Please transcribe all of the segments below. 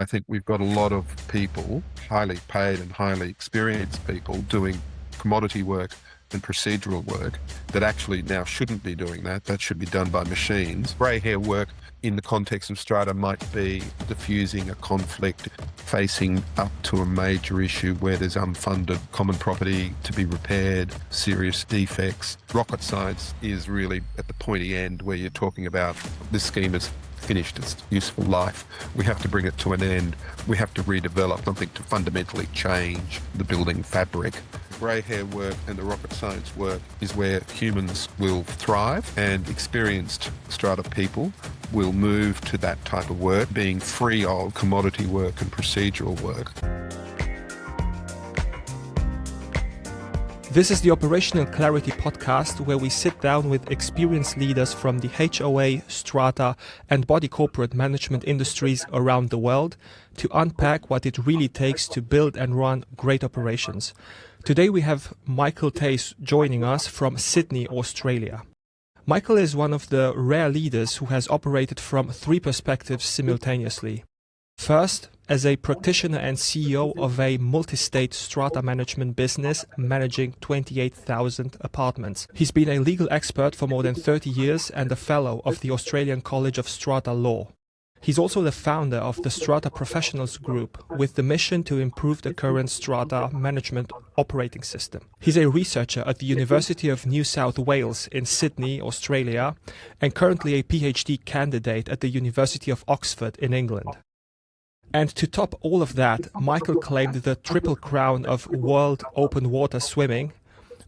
I think we've got a lot of people, highly paid and highly experienced people, doing commodity work and procedural work that actually now shouldn't be doing that. That should be done by machines. Grey hair work in the context of Strata might be diffusing a conflict, facing up to a major issue where there's unfunded common property to be repaired, serious defects. Rocket science is really at the pointy end where you're talking about this scheme is finished its useful life. We have to bring it to an end. We have to redevelop something to fundamentally change the building fabric. Grey hair work and the rocket science work is where humans will thrive, and experienced strata people will move to that type of work, being free of commodity work and procedural work. This is the Operational Clarity podcast, where we sit down with experienced leaders from the HOA, Strata, and body corporate management industries around the world to unpack what it really takes to build and run great operations. Today we have Michael Teys joining us from Sydney, Australia. Michael is one of the rare leaders who has operated from three perspectives simultaneously. First, as a practitioner and CEO of a multi-state strata management business managing 28,000 apartments. He's been a legal expert for more than 30 years and a fellow of the Australian College of Strata Law. He's also the founder of the Strata Professionals Group with the mission to improve the current strata management operating system. He's a researcher at the University of New South Wales in Sydney, Australia, and currently a PhD candidate at the University of Oxford in England. And to top all of that, Michael claimed the triple crown of world open water swimming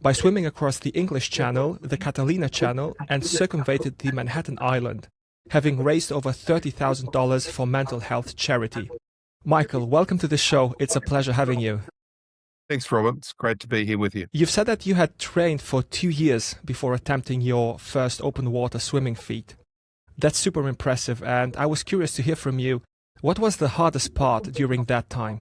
by swimming across the English Channel, the Catalina Channel, and circumvented the Manhattan Island, having raised over $30,000 for mental health charity. Michael, welcome to the show. It's a pleasure having you. Thanks, Robert. It's great to be here with you. You've said that you had trained for 2 years before attempting your first open water swimming feat. That's super impressive, and I was curious to hear from you. What was the hardest part during that time?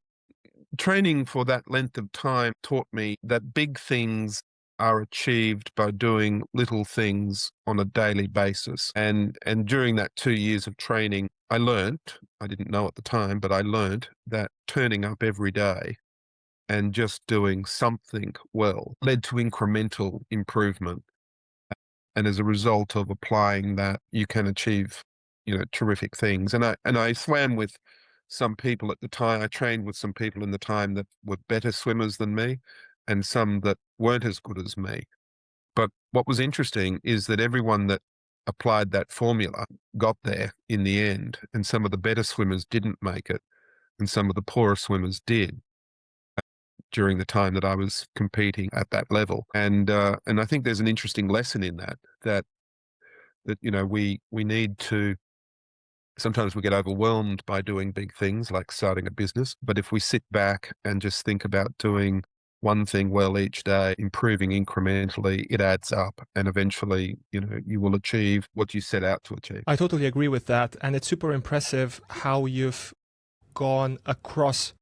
Training for that length of time taught me that big things are achieved by doing little things on a daily basis. And during that 2 years of training, I didn't know at the time, but I learned that turning up every day and just doing something well led to incremental improvement. And as a result of applying that, you can achieve terrific things. And I swam with some people at the time. I trained with some people in the time that were better swimmers than me and some that weren't as good as me. But what was interesting is that everyone that applied that formula got there in the end, and some of the better swimmers didn't make it, and some of the poorer swimmers did during the time that I was competing at that level. And I think there's an interesting lesson in that we need to. Sometimes we get overwhelmed by doing big things like starting a business. But if we sit back and just think about doing one thing well each day, improving incrementally, it adds up. And eventually, you will achieve what you set out to achieve. I totally agree with that. And it's super impressive how you've gone across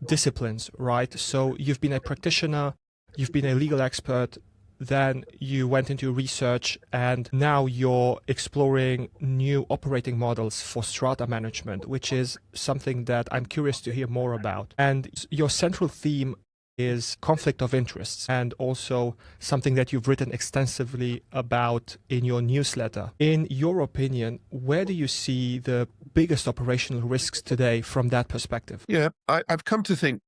disciplines, right? So you've been a practitioner, you've been a legal expert, then you went into research, and now you're exploring new operating models for strata management, which is something that I'm curious to hear more about. And your central theme is conflict of interests, and also something that you've written extensively about in your newsletter. In your opinion, where do you see the biggest operational risks today from that perspective? Yeah, I've come to think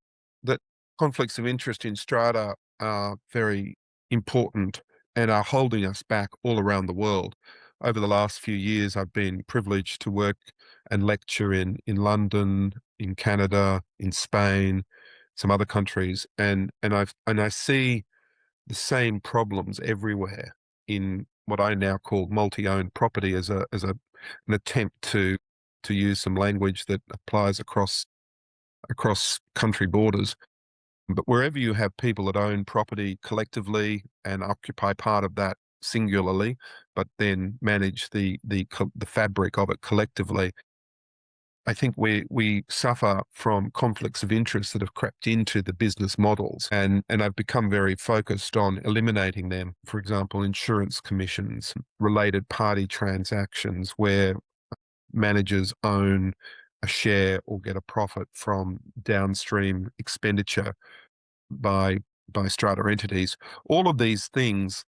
that conflicts of interest in strata are very important and are holding us back all around the world. Over the last few years, I've been privileged to work and lecture in London, in Canada, in Spain, some other countries, and I see the same problems everywhere in what I now call multi-owned property as an attempt to use some language that applies across country borders. But wherever you have people that own property collectively and occupy part of that singularly, but then manage the fabric of it collectively, I think we suffer from conflicts of interest that have crept into the business models, and I've become very focused on eliminating them. For example, insurance commissions, related party transactions where managers own a share or get a profit from downstream expenditure by strata entities. All of these things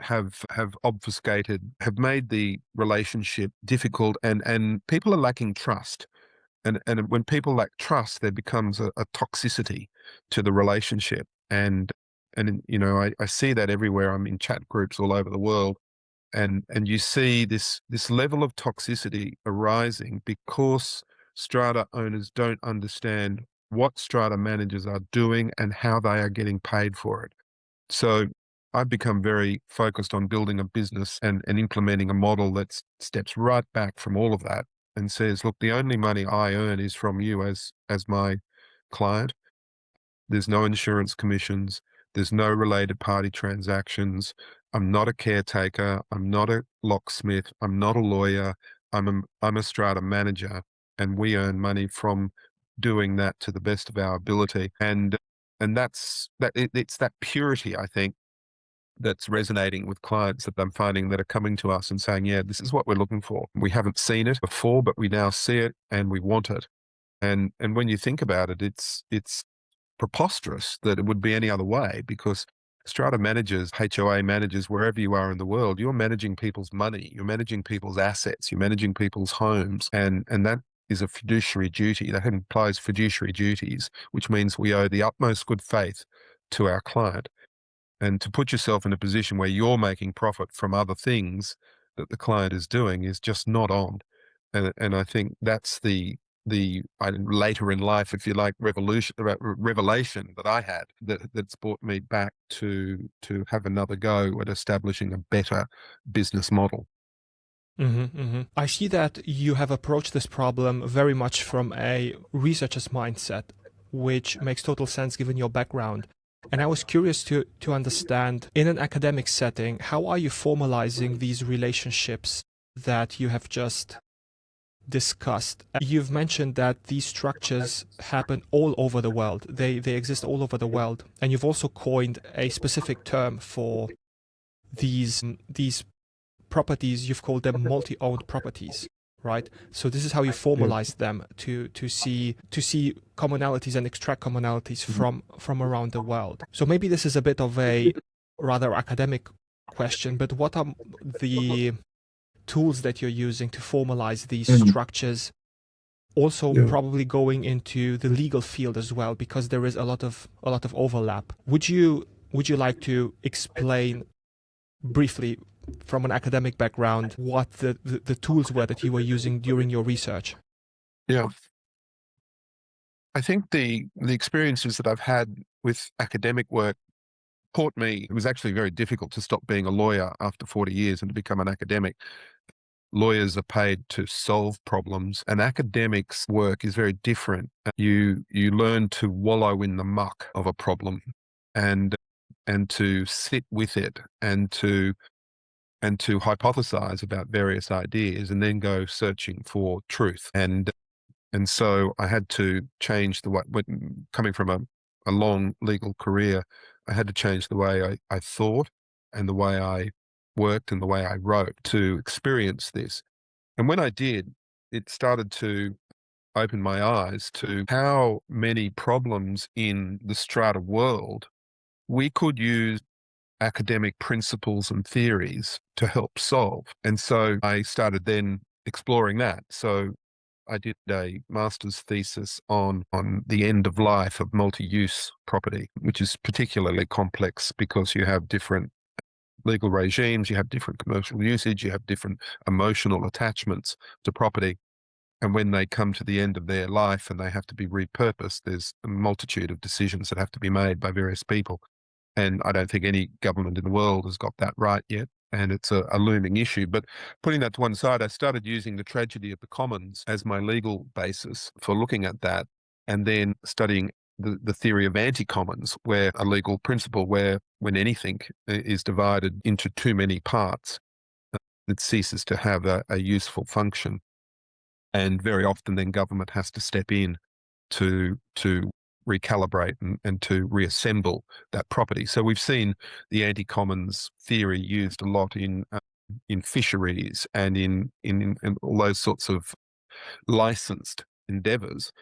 have obfuscated, have made the relationship difficult, and people are lacking trust. And when people lack trust, there becomes a toxicity to the relationship. And you know, I see that everywhere. I'm in chat groups all over the world, and you see this level of toxicity arising because strata owners don't understand what strata managers are doing and how they are getting paid for it. So I've become very focused on building a business and implementing a model that steps right back from all of that and says, look, the only money I earn is from you as my client. There's no insurance commissions. There's no related party transactions. I'm not a caretaker. I'm not a locksmith. I'm not a lawyer. I'm a strata manager, and we earn money from doing that to the best of our ability. And it's that purity, I think, that's resonating with clients that I'm finding that are coming to us and saying, yeah, this is what we're looking for. We haven't seen it before, but we now see it and we want it. And when you think about it, it's preposterous that it would be any other way, because strata managers, HOA managers, wherever you are in the world, you're managing people's money, you're managing people's assets, you're managing people's homes, and that is a fiduciary duty. That implies fiduciary duties, which means we owe the utmost good faith to our client. And to put yourself in a position where you're making profit from other things that the client is doing is just not on. And I think that's later in life, if you like, revelation that I had that's brought me back to have another go at establishing a better business model. I see that you have approached this problem very much from a researcher's mindset, which makes total sense given your background. And I was curious to understand, in an academic setting, how are you formalizing these relationships that you have just discussed? You've mentioned that these structures happen all over the world. They exist all over the world. And you've also coined a specific term for these properties. You've called them multi-owned properties, right? So this is how you formalize them to see commonalities and extract commonalities from around the world. So maybe this is a bit of a rather academic question, but what are the tools that you're using to formalize these structures? Also, probably going into the legal field as well, because there is a lot of overlap. Would you like to explain briefly, from an academic background, what the tools were that you were using during your research? Yeah. I think the experiences that I've had with academic work taught me it was actually very difficult to stop being a lawyer after 40 years and to become an academic. Lawyers are paid to solve problems, and academics' work is very different. You learn to wallow in the muck of a problem and to sit with it and to hypothesize about various ideas and then go searching for truth. And so I had to change the way, coming from a long legal career, I had to change the way I thought and the way I worked and the way I wrote to experience this. And when I did, it started to open my eyes to how many problems in the strata world we could use academic principles and theories to help solve. And so I started then exploring that. So I did a master's thesis on the end of life of multi-use property, which is particularly complex because you have different legal regimes, you have different commercial usage, you have different emotional attachments to property. And when they come to the end of their life and they have to be repurposed, there's a multitude of decisions that have to be made by various people. And I don't think any government in the world has got that right yet. And it's a looming issue. But putting that to one side, I started using the tragedy of the commons as my legal basis for looking at that, and then studying the theory of anti-commons, where a legal principle where when anything is divided into too many parts, it ceases to have a useful function. And very often then government has to step in to recalibrate and to reassemble that property. So we've seen the anti-commons theory used a lot in fisheries and in all those sorts of licensed endeavors,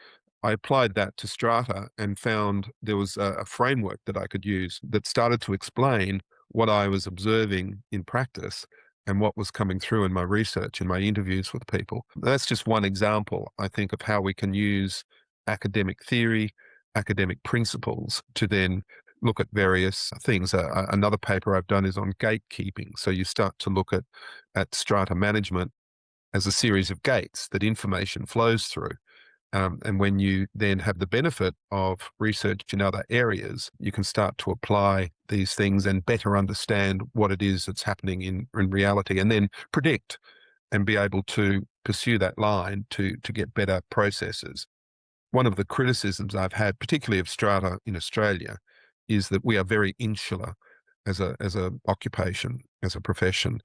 I applied that to Strata and found there was a framework that I could use that started to explain what I was observing in practice and what was coming through in my research, in my interviews with people. That's just one example, I think, of how we can use academic theory, academic principles to then look at various things. Another paper I've done is on gatekeeping. So you start to look at strata management as a series of gates that information flows through. And when you then have the benefit of research in other areas, you can start to apply these things and better understand what it is that's happening in reality, and then predict and be able to pursue that line to get better processes. One of the criticisms I've had, particularly of strata in Australia, is that we are very insular as a occupation, as a profession.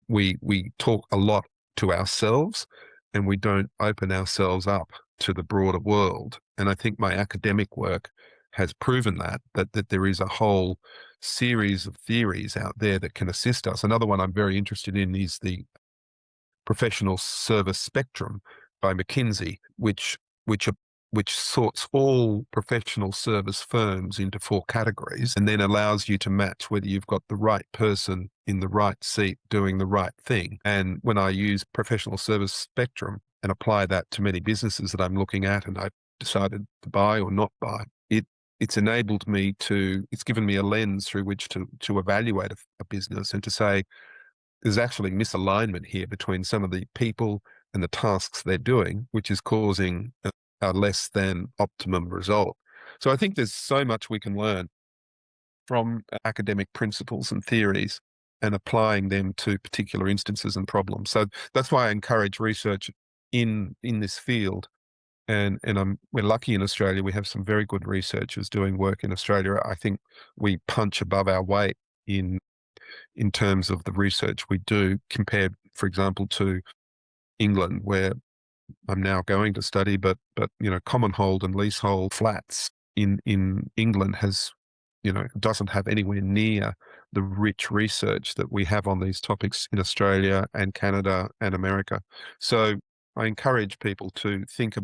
We talk a lot to ourselves, and we don't open ourselves up to the broader world. And I think my academic work has proven that there is a whole series of theories out there that can assist us. Another one I'm very interested in is the professional service spectrum by McKinsey, which which sorts all professional service firms into four categories and then allows you to match whether you've got the right person in the right seat doing the right thing. And when I use professional service spectrum and apply that to many businesses that I'm looking at and I've decided to buy or not buy, it's enabled me it's given me a lens through which to evaluate a business and to say, there's actually misalignment here between some of the people and the tasks they're doing, which is causing a less than optimum result. So I think there's so much we can learn from academic principles and theories and applying them to particular instances and problems. So that's why I encourage research in this field. And we're lucky in Australia. We have some very good researchers doing work in Australia. I think we punch above our weight in terms of the research we do compared, for example, to England, where I'm now going to study, but commonhold and leasehold flats in England doesn't have anywhere near the rich research that we have on these topics in Australia and Canada and America. So I encourage people to think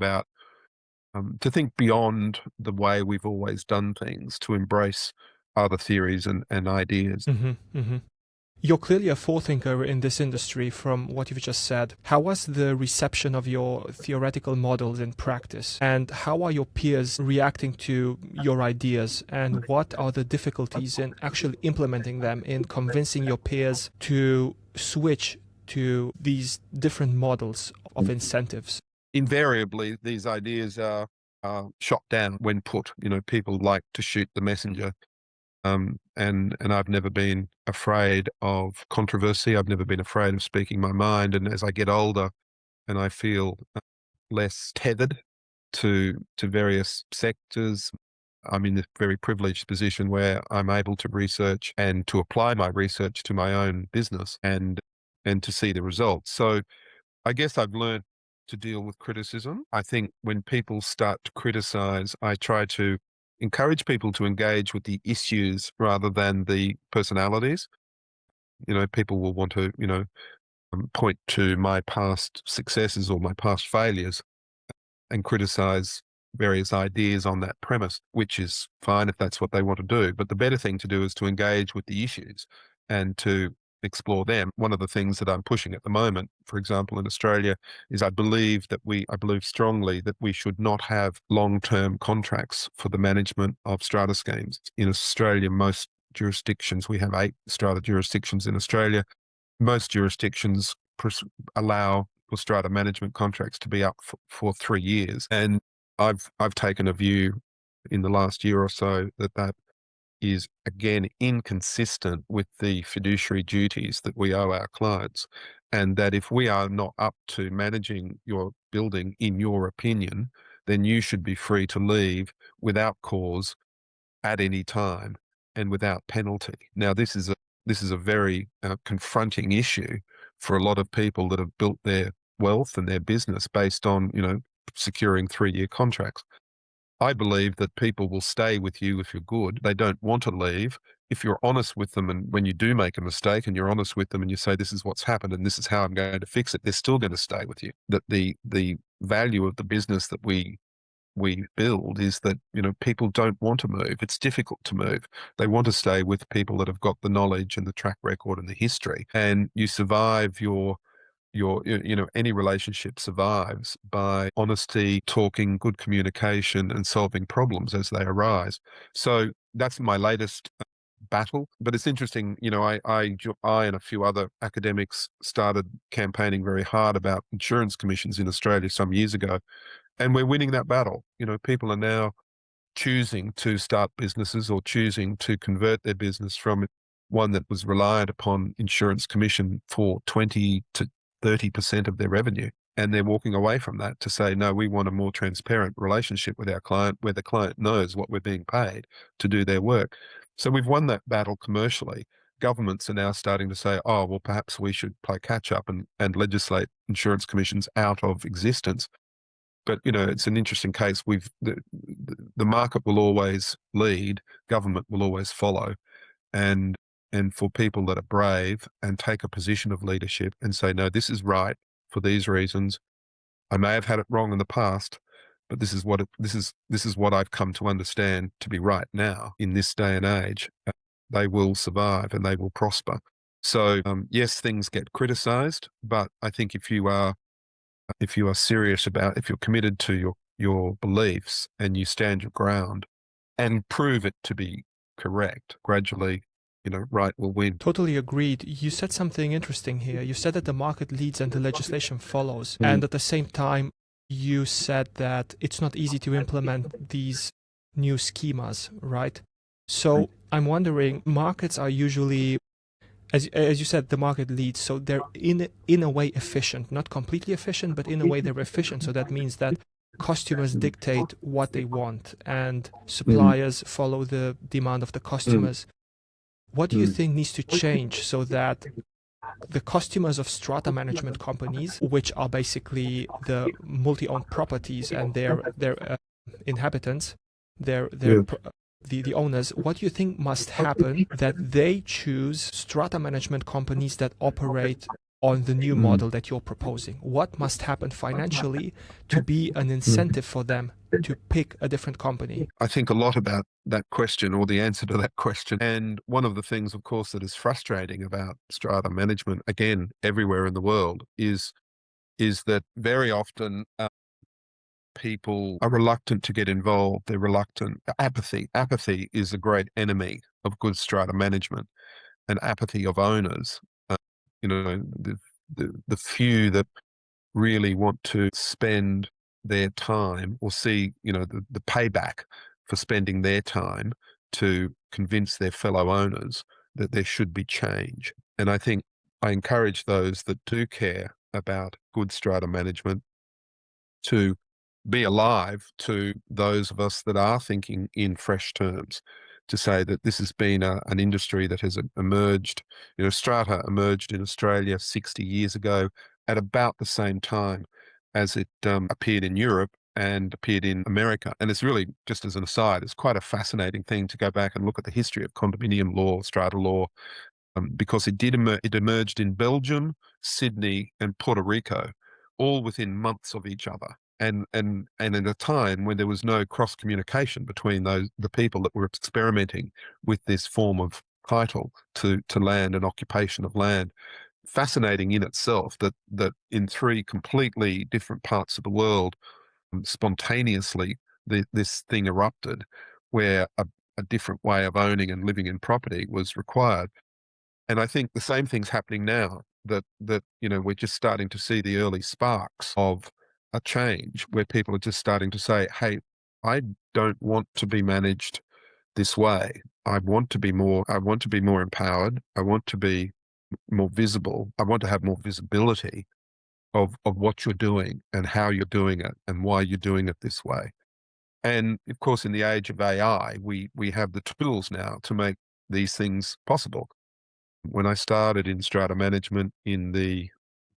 beyond the way we've always done things, to embrace other theories and ideas. Hmm. Hmm. You're clearly a forethinker in this industry from what you've just said. How was the reception of your theoretical models in practice? And how are your peers reacting to your ideas? And what are the difficulties in actually implementing them, in convincing your peers to switch to these different models of incentives? Invariably, these ideas are shot down when put. People like to shoot the messenger. And I've never been afraid of controversy. I've never been afraid of speaking my mind. And as I get older and I feel less tethered to various sectors, I'm in this very privileged position where I'm able to research and to apply my research to my own business and to see the results. So I guess I've learned to deal with criticism. I think when people start to criticize, I try to encourage people to engage with the issues rather than the personalities. People will want to, point to my past successes or my past failures and criticize various ideas on that premise, which is fine if that's what they want to do. But the better thing to do is to engage with the issues and to explore them. One of the things that I'm pushing at the moment, for example, in Australia, is I believe strongly that we should not have long-term contracts for the management of strata schemes. In Australia, most jurisdictions, we have 8 strata jurisdictions in Australia. Most jurisdictions allow for strata management contracts to be up for 3 years. And I've taken a view in the last year or so that is again inconsistent with the fiduciary duties that we owe our clients. And that if we are not up to managing your building, in your opinion, then you should be free to leave without cause at any time and without penalty. Now, this is a very confronting issue for a lot of people that have built their wealth and their business based on, securing 3-year contracts. I believe that people will stay with you if you're good. They don't want to leave, if you're honest with them, and when you do make a mistake and you're honest with them and you say, this is what's happened and this is how I'm going to fix it, they're still going to stay with you. That the value of the business that we build is that, people don't want to move. It's difficult to move. They want to stay with people that have got the knowledge and the track record and the history. And you survive any relationship survives by honesty, talking, good communication, and solving problems as they arise. So that's my latest battle. But it's interesting, I and a few other academics started campaigning very hard about insurance commissions in Australia some years ago, and we're winning that battle. People are now choosing to start businesses or choosing to convert their business from one that was reliant upon insurance commission for 20 to 30% of their revenue. And they're walking away from that to say, no, we want a more transparent relationship with our client where the client knows what we're being paid to do their work. So we've won that battle commercially. Governments are now starting to say, oh, well, perhaps we should play catch up and legislate insurance commissions out of existence. But it's an interesting case. The market will always lead, government will always follow, and for people that are brave and take a position of leadership and say, no, this is right for these reasons. I may have had it wrong in the past, but this is what I've come to understand to be right now in this day and age. They will survive and they will prosper. So yes, things get criticized, but I think if you are serious if you're committed to your beliefs and you stand your ground and prove it to be correct, gradually, right will win. Totally agreed. You said something interesting here. You said that the market leads and the legislation follows. And at the same time, you said that it's not easy to implement these new schemas, right? So I'm wondering, markets are usually, as you said, the market leads, so they're in a way efficient, not completely efficient, but in a way they're efficient. So that means that customers dictate what they want and suppliers follow the demand of the customers. What do you think needs to change so that the customers of strata management companies, which are basically the multi-owned properties and their inhabitants, the owners, what do you think must happen that they choose strata management companies that operate on the new model that you're proposing? What must happen financially to be an incentive for them to pick a different company? I think a lot about that question, or the answer to that question. And one of the things, of course, that is frustrating about strata management, again, everywhere in the world, is that very often people are reluctant to get involved. They're reluctant. Apathy is a great enemy of good strata management, and apathy of owners. The few that really want to spend their time or see, the payback for spending their time to convince their fellow owners that there should be change. And I think I encourage those that do care about good strata management to be alive to those of us that are thinking in fresh terms, to say that this has been an industry that has emerged. Strata emerged in Australia 60 years ago at about the same time as it appeared in Europe and appeared in America. And it's really, just as an aside, it's quite a fascinating thing to go back and look at the history of condominium law, strata law, because it emerged in Belgium, Sydney, and Puerto Rico, all within months of each other. And at a time when there was no cross communication between the people that were experimenting with this form of title to land and occupation of land. Fascinating in itself that in three completely different parts of the world, spontaneously, this thing erupted, where a different way of owning and living in property was required. And I think the same thing's happening now, that we're just starting to see the early sparks of a change where people are just starting to say, hey, I don't want to be managed this way. I want to be more empowered. I want to be more visible. I want to have more visibility of what you're doing and how you're doing it and why you're doing it this way. And of course, in the age of AI, we have the tools now to make these things possible. When I started in strata management in the,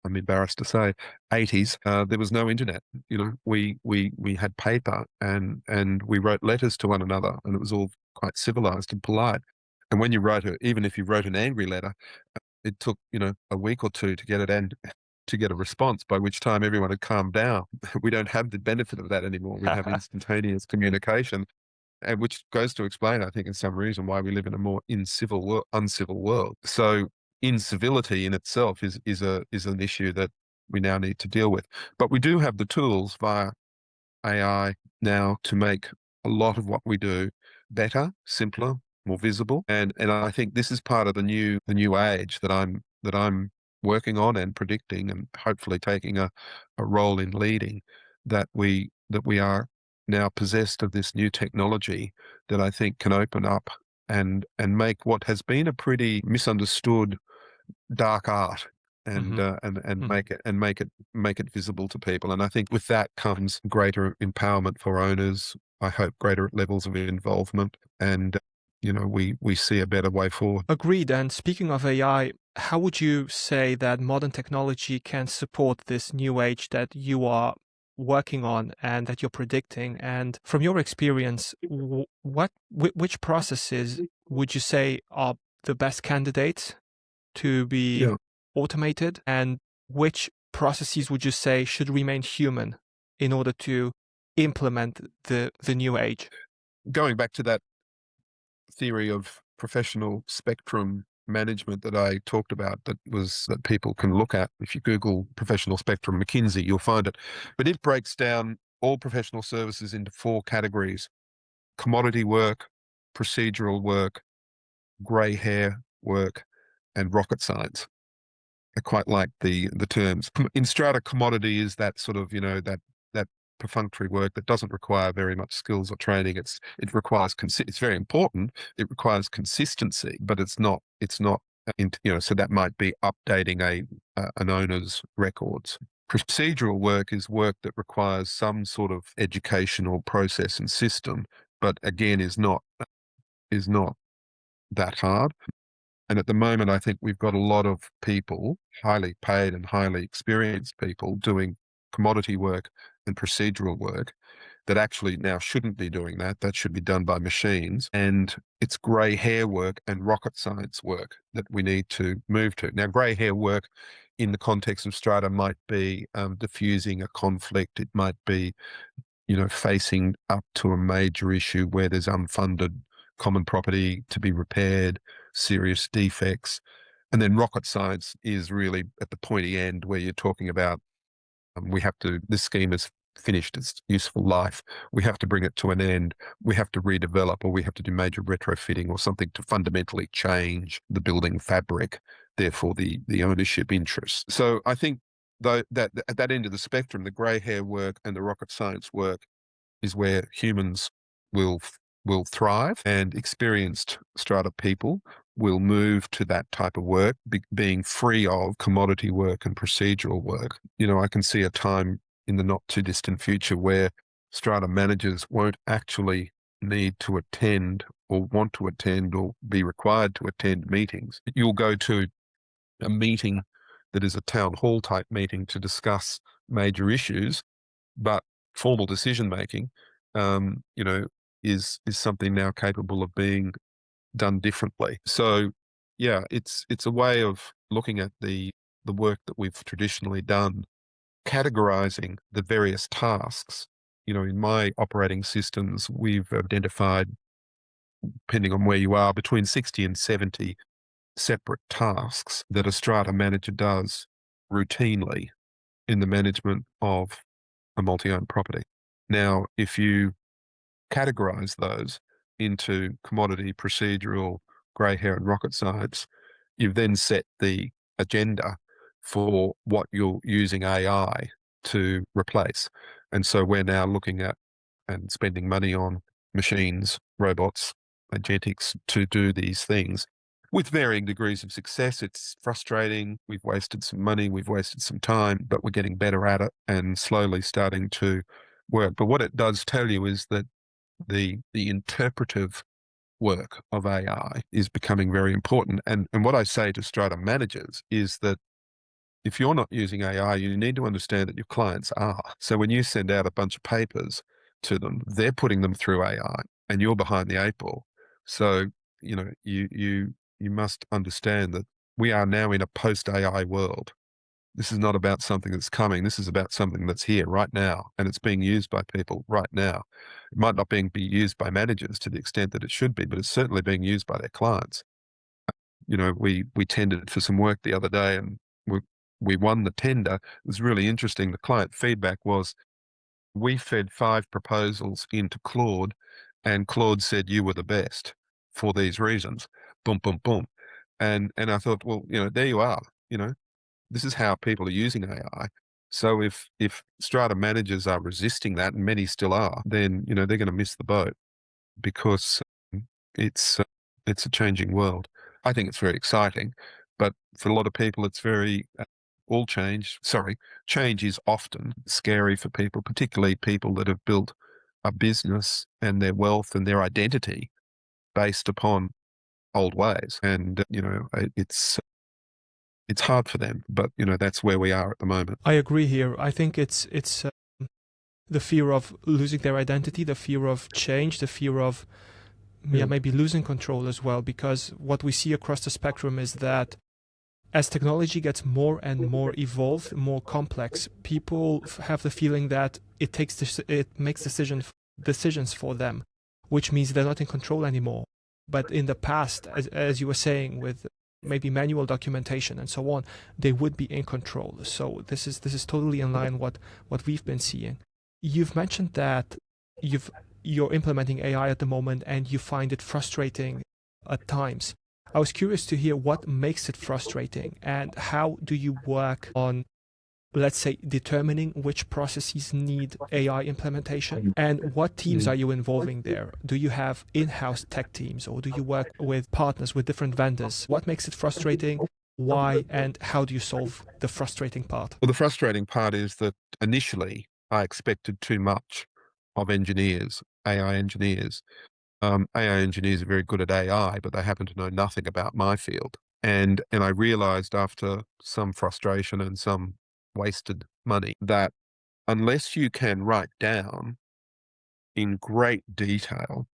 I'm embarrassed to say, 80s, there was no internet. We had paper and we wrote letters to one another, and it was all quite civilized and polite. And when you write even if you wrote an angry letter, it took, a week or two to get it and to get a response, by which time everyone had calmed down. We don't have the benefit of that anymore. We have instantaneous communication, and which goes to explain, I think, in some reason why we live in a more uncivil world. So incivility in itself is an issue that we now need to deal with. But we do have the tools via AI now to make a lot of what we do better, simpler, more visible. And I think this is part of the new age that I'm working on and predicting, and hopefully taking a role in leading, that we are now possessed of this new technology that I think can open up and make what has been a pretty misunderstood dark art, and Hmm. and make it visible to people. And I think with that comes greater empowerment for owners. I hope greater levels of involvement, and we see a better way forward. Agreed. And speaking of AI, how would you say that modern technology can support this new age that you are working on and that you're predicting? And from your experience, which processes would you say are the best candidates to be Yeah, automated, and which processes would you say should remain human in order to implement the new age? going back to that theory of professional spectrum management that I talked about, that people can look at. If you Google professional spectrum McKinsey, you'll find it. But it breaks down all professional services into four categories: commodity work, procedural work, grey hair work, and rocket science. I quite like the terms. In Strata, commodity is that sort of, that perfunctory work that doesn't require very much skills or training. It requires it's very important. It requires consistency, but it's not so that might be updating an owner's records. Procedural work is work that requires some sort of educational process and system, but again is not that hard. And at the moment, I think we've got a lot of people, highly paid and highly experienced people, doing commodity work and procedural work that actually now shouldn't be doing that. That should be done by machines. And it's grey hair work and rocket science work that we need to move to. Now, grey hair work in the context of Strata might be diffusing a conflict. It might be facing up to a major issue where there's unfunded common property to be repaired, serious defects. And then rocket science is really at the pointy end, where you're talking about this scheme has finished its useful life. We have to bring it to an end. We have to redevelop, or we have to do major retrofitting or something to fundamentally change the building fabric, therefore the ownership interest. So I think, though, that at that end of the spectrum, the grey hair work and the rocket science work is where humans will will thrive, and experienced strata people will move to that type of work, being free of commodity work and procedural work. I can see a time in the not too distant future where strata managers won't actually need to attend or want to attend or be required to attend meetings. You'll go to a meeting that is a town hall type meeting to discuss major issues, but formal decision making, um, you know, is something now capable of being done differently. So, yeah, it's a way of looking at the work that we've traditionally done, categorizing the various tasks. In my operating systems, we've identified, depending on where you are, between 60 and 70 separate tasks that a strata manager does routinely in the management of a multi-owned property. Now, if you categorize those into commodity, procedural, grey hair, and rocket science, you've then set the agenda for what you're using AI to replace. And so we're now looking at and spending money on machines, robots, agentics to do these things with varying degrees of success. It's frustrating. We've wasted some money, we've wasted some time, but we're getting better at it and slowly starting to work. But what it does tell you is that the interpretive work of AI is becoming very important. And what I say to strata managers is that if you're not using AI, you need to understand that your clients are. So when you send out a bunch of papers to them, they're putting them through AI and you're behind the eight ball. So you must understand that we are now in a post-AI world. This is not about something that's coming. This is about something that's here right now, and it's being used by people right now. It might not be used by managers to the extent that it should be, but it's certainly being used by their clients. We tendered for some work the other day, and we won the tender. It was really interesting. The client feedback was, we fed 5 proposals into Claude, and Claude said you were the best for these reasons. Boom, boom, boom. And I thought, well, there you are. This is how people are using AI. So if strata managers are resisting that, and many still are, then they're going to miss the boat, because it's uh, it's a changing world. I think it's very exciting, but for a lot of people, it's very all change. Sorry, change is often scary for people, particularly people that have built a business and their wealth and their identity based upon old ways, and it's hard for them. But that's where we are at the moment. I agree here. I think it's the fear of losing their identity, the fear of change, the fear of Yeah. maybe losing control as well. Because what we see across the spectrum is that as technology gets more and more evolved, more complex, people have the feeling that it makes decisions for them, which means they're not in control anymore. But in the past, as you were saying, with maybe manual documentation and so on, they would be in control. So this is totally in line what we've been seeing. You've mentioned that you're implementing AI at the moment and you find it frustrating at times. I was curious to hear what makes it frustrating and how do you work on, let's say, determining which processes need AI implementation and what teams are you involving there? Do you have in-house tech teams or do you work with partners, with different vendors? What makes it frustrating? Why? And how do you solve the frustrating part? Well, the frustrating part is that initially I expected too much of engineers, AI engineers. AI engineers are very good at AI, but they happen to know nothing about my field. And I realized after some frustration and some wasted money that unless you can write down in great detail,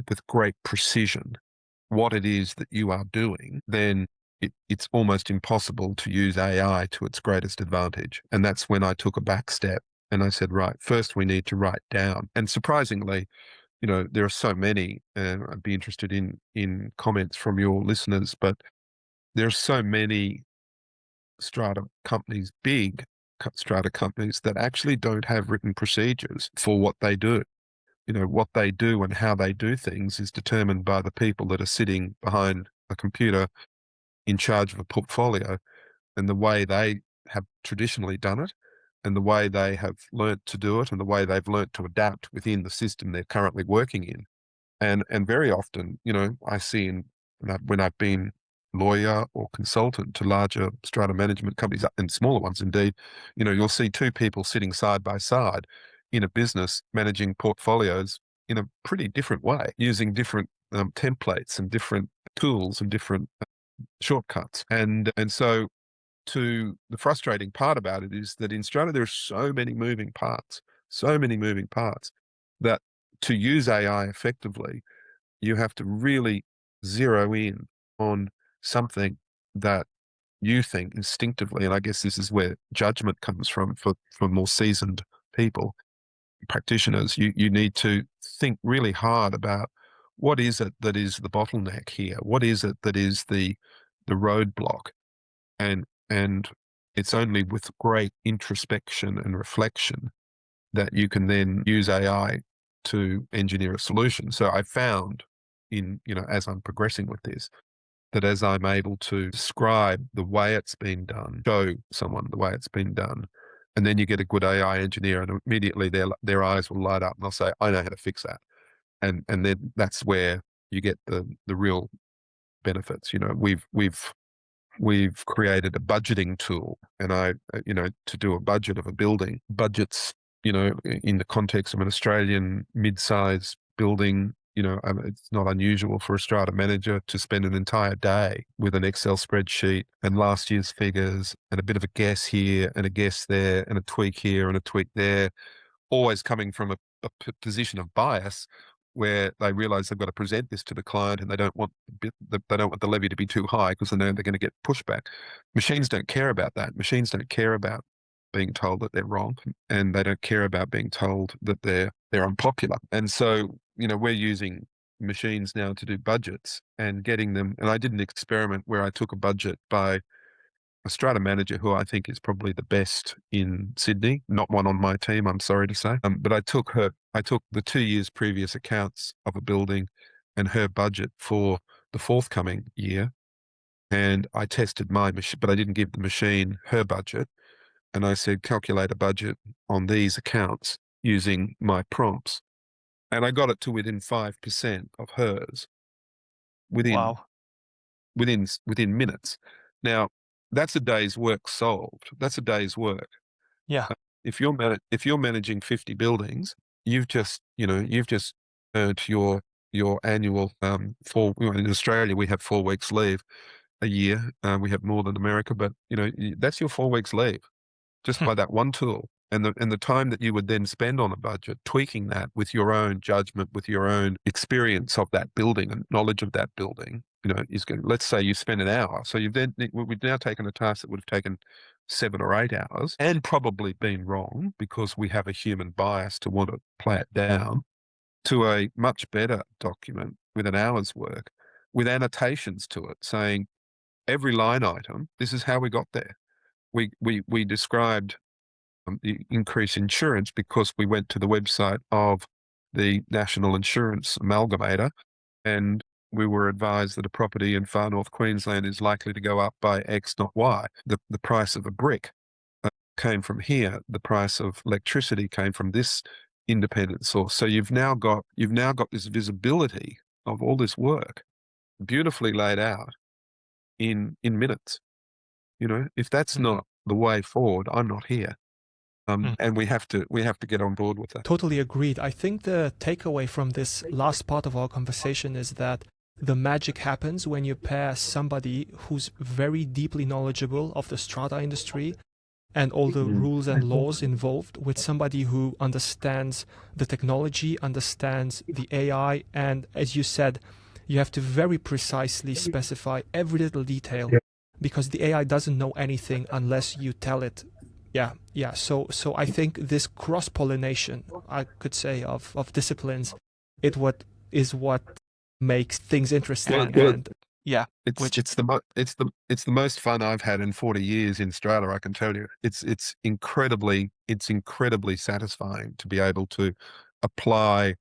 with great precision, what it is that you are doing, then it's almost impossible to use AI to its greatest advantage. And that's when I took a back step and I said, right, first we need to write down. And surprisingly, there are so many, and I'd be interested in comments from your listeners, but there are so many strata companies, big strata companies, that actually don't have written procedures for what they do. What they do and how they do things is determined by the people that are sitting behind a computer in charge of a portfolio, and the way they have traditionally done it, and the way they have learnt to do it, and the way they've learnt to adapt within the system they're currently working in. And very often, I see when I've been lawyer or consultant to larger strata management companies and smaller ones indeed, you'll see 2 people sitting side by side in a business managing portfolios in a pretty different way, using different templates and different tools and different shortcuts. And so the frustrating part about it is that in Strata there are so many moving parts, that to use AI effectively, you have to really zero in on something that you think instinctively, and I guess this is where judgment comes from for more seasoned people, practitioners. You need to think really hard about what is it that is the bottleneck here? What is it that is the roadblock? And it's only with great introspection and reflection that you can then use AI to engineer a solution. So I found as I'm progressing with this, that as I'm able to describe the way it's been done, show someone the way it's been done, and then you get a good AI engineer and immediately their eyes will light up and they'll say, I know how to fix that. And then that's where you get the real benefits. We've created a budgeting tool, and to do a budget of a building, budgets, in the context of an Australian mid-size building, it's not unusual for a strata manager to spend an entire day with an Excel spreadsheet and last year's figures and a bit of a guess here and a guess there and a tweak here and a tweak there, always coming from a position of bias, where they realize they've got to present this to the client and they don't want the levy to be too high because they know they're going to get pushback. Machines don't care about that. Machines don't care about being told that they're wrong, and they don't care about being told that they're unpopular. And so, we're using machines now to do budgets and getting them. And I did an experiment where I took a budget by a strata manager who I think is probably the best in Sydney, not one on my team, I'm sorry to say. But I took the 2 years previous accounts of a building and her budget for the forthcoming year. And I tested my machine, but I didn't give the machine her budget. And I said, calculate a budget on these accounts using my prompts. And I got it to within 5% of hers within Wow. within minutes. Now, that's a day's work solved. That's a day's work. Yeah. If you're managing 50 buildings, you've just earned your annual in Australia we have 4 weeks leave a year. We have more than America, but that's your 4 weeks leave just by that one tool. And the time that you would then spend on a budget, tweaking that with your own judgment, with your own experience of that building and knowledge of that building, let's say you spend an hour. So we've now taken a task that would have taken 7 or 8 hours and probably been wrong because we have a human bias to want to play it down, to a much better document with an hour's work with annotations to it saying every line item, this is how we got there. We described the increase in insurance because we went to the website of the National Insurance Amalgamator, and we were advised that a property in far north Queensland is likely to go up by X, not Y. The price of a brick came from here. The price of electricity came from this independent source. So you've now got this visibility of all this work beautifully laid out in minutes. If that's not the way forward, I'm not here. And we have to get on board with that. Totally agreed. I think the takeaway from this last part of our conversation is that the magic happens when you pair somebody who's very deeply knowledgeable of the strata industry and all the rules and laws involved with somebody who understands the technology, understands the AI, and as you said, you have to very precisely specify every little detail because the AI doesn't know anything unless you tell it. Yeah. So I think this cross-pollination, I could say, of disciplines, is what makes things interesting. And yeah, it's the most fun I've had in 40 years in Strata. I can tell you, it's incredibly satisfying to be able to apply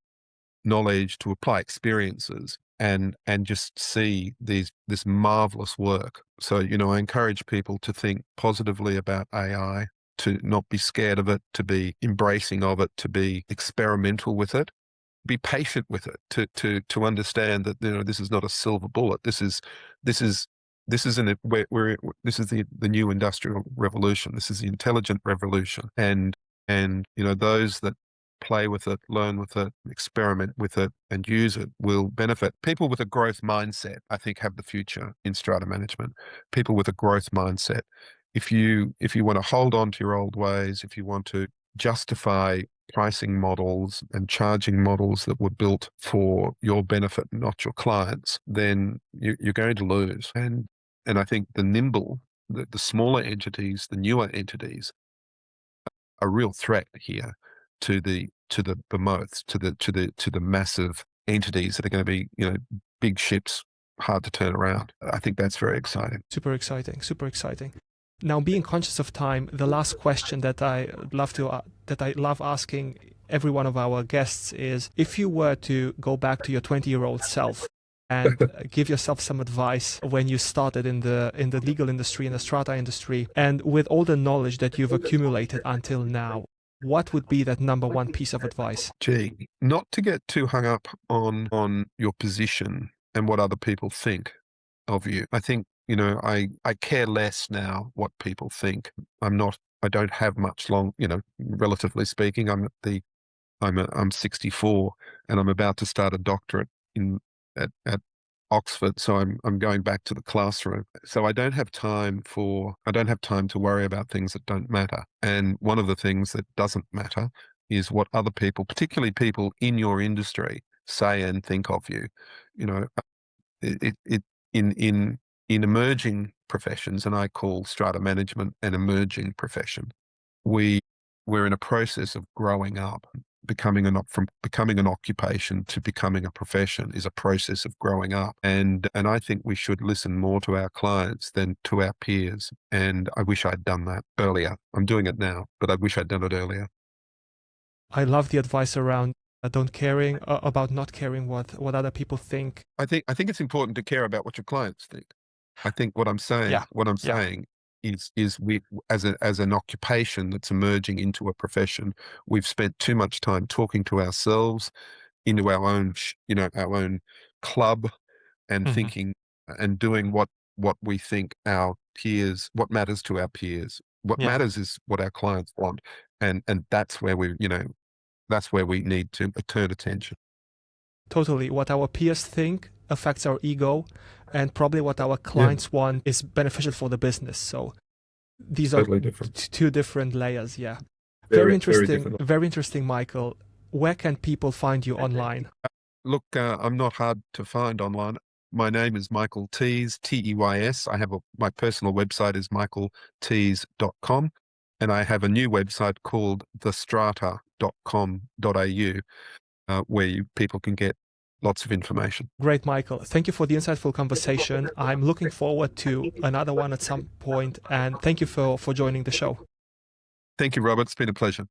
knowledge, to apply experiences, and just see this marvelous work. So I encourage people to think positively about AI, to not be scared of it, to be embracing of it, to be experimental with it, be patient with it, to understand that this is not a silver bullet. This is this is the new industrial revolution. This is the intelligent revolution, and those that play with it, learn with it, experiment with it, and use it will benefit. People with a growth mindset, I think, have the future in strata management. People with a growth mindset. If you want to hold on to your old ways, if you want to justify pricing models and charging models that were built for your benefit, not your clients, then you're going to lose. And I think the smaller entities, the newer entities, are a real threat here to the behemoths, to the massive entities that are going to be big ships, hard to turn around. I think that's very exciting. Super exciting. Super exciting. Now, being conscious of time, the last question that I love asking every one of our guests is: if you were to go back to your 20-year-old self and give yourself some advice when you started in the legal industry, in the strata industry, and with all the knowledge that you've accumulated until now, what would be that number one piece of advice? Not to get too hung up on your position and what other people think of you. I think I care less now what people think. I don't have much relatively speaking. I'm 64 and I'm about to start a doctorate at Oxford, so I'm going back to the classroom. So I don't have time to worry about things that don't matter. And one of the things that doesn't matter is what other people, particularly people in your industry, say and think of you. You know, it in emerging professions, and I call strata management an emerging profession. We we're in a process of growing up. From becoming an occupation to becoming a profession is a process of growing up. And I think we should listen more to our clients than to our peers. And I wish I'd done that earlier. I'm doing it now, but I wish I'd done it earlier. I love the advice around don't caring about not caring what other people think. I think it's important to care about what your clients think. I think Yeah, what I'm yeah. saying is we as an occupation that's emerging into a profession, we've spent too much time talking to ourselves into our own our own club, and Hmm. thinking and doing what we think our peers, what matters to our peers. What Yeah, matters is what our clients want, and that's where that's where we need to turn attention. totally. What our peers think affects our ego, and probably what our Yeah, clients want is beneficial for the business. So these are totally different. two different layers. Yeah. Very Very, very interesting. different. Very interesting, Michael. Where can people find you online? Look, I'm not hard to find online. My name is Michael Teys, Teys. I have my personal website is michaelteys.com, and I have a new website called thestrata.com.au, where people can get lots of information. Great, Michael. Thank you for the insightful conversation. I'm looking forward to another one at some point, and thank you for joining the show. Thank you, Robert. It's been a pleasure.